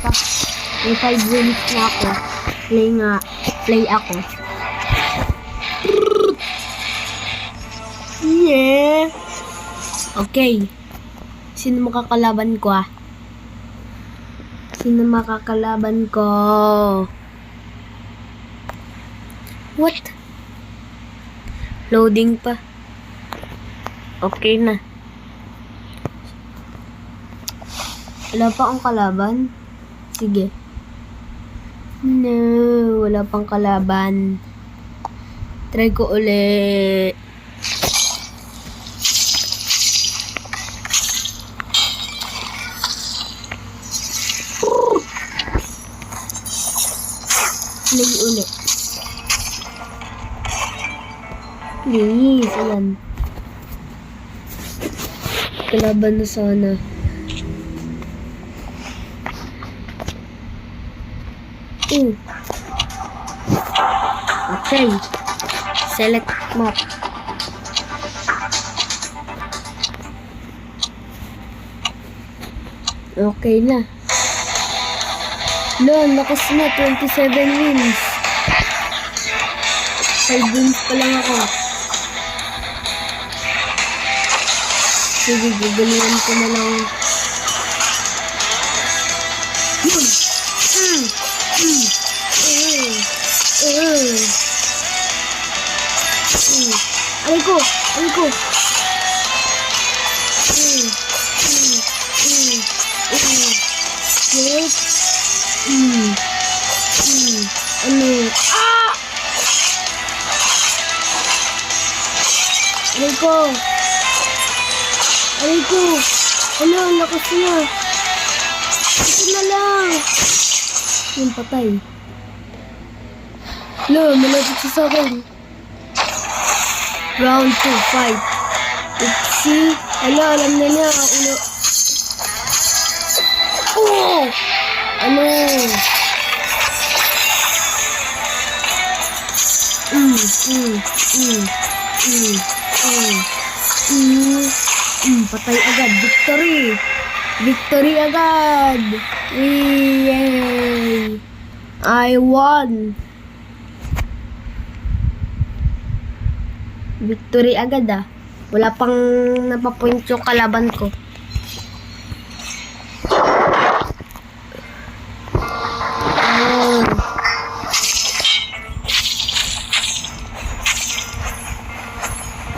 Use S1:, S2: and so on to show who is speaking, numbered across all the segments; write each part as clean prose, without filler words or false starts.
S1: pa. May 5 minutes na ako. Play ako. Yeah. Okay. Sino makakalaban ko ah? Sino makakalaban ko? What? Loading pa. Okay na. Wala pa akong kalaban? Sige. No, wala pang kalaban. Try ko ulit. Play ulit. Please, ayan. Kalaban na sana. Okay. Select map. Okay na. Lol, lakas na. 27 wins. 5 wins pa lang ako. Sige, gagalingan ko na lang. Yun. Aray ko. Wait. Ano? Ah! Aray ko. Ano, ang lakas niya. Ito na lang. Yung patay. Lo, malapit siya sa akin. Round 2, fight. Oopsie. Alam na niya. Oh! Ano? Patay agad. Victory agad. Yay! I won. Victory agad ah. Wala pang napapoint yung kalaban ko.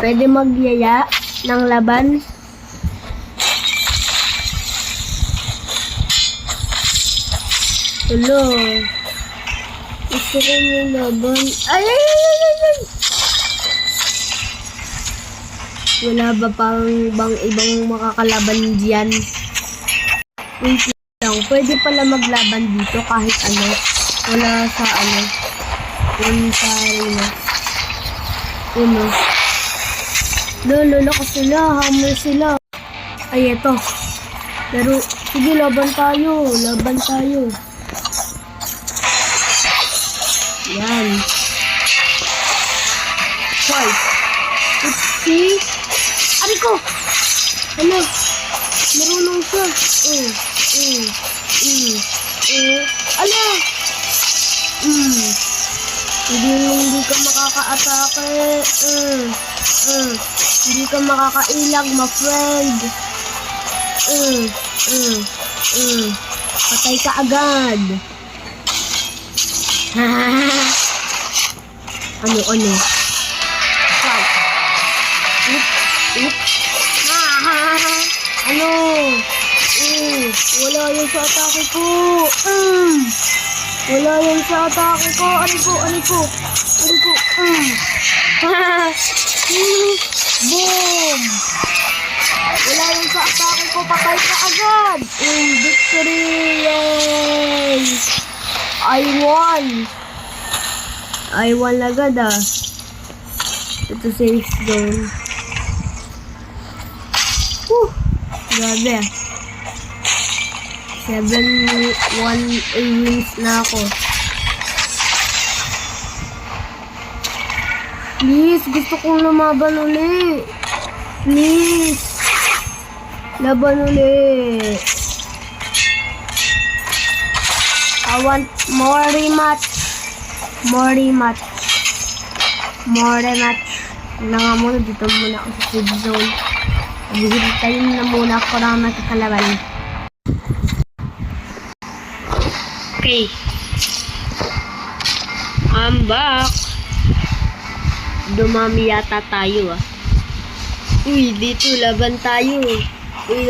S1: Pwede magyaya ng laban. Hello. Gusto ko yung laban. Ay! Wala ba pang ibang makakalaban diyan? Wait lang. Pwede pala maglaban dito kahit ano. Wala sa ano. Yun sa arena. Uno. Lolo ka sila. Hammer sila. Ay, eto. Pero, sige, laban tayo. Yan. Fight. Oopsie. Ari ko! Ano? Marunong siya. Ala! Hindi ka makaka-atake. Hindi ka makakailag, my friend. Patay ka agad. Ano? Fight. Ano? Wala yan sa atake ko. Aray ko. Boom! Wala yan sa atake ko. Patay ka agad. Victory! Yay! I won agad ah. Ito safe zone. Grabe ah. 7-1 wins na ako. Please, gusto kong lumaban uli. Please. Laban uli. I want more rematch. More rematch. More rematch. Na nga muna, dito muna ako sa save zone. Hintayin na muna ako ng magkakalaban. Okay. I'm back. Dumami yata tayo ah. Uy, dito laban tayo.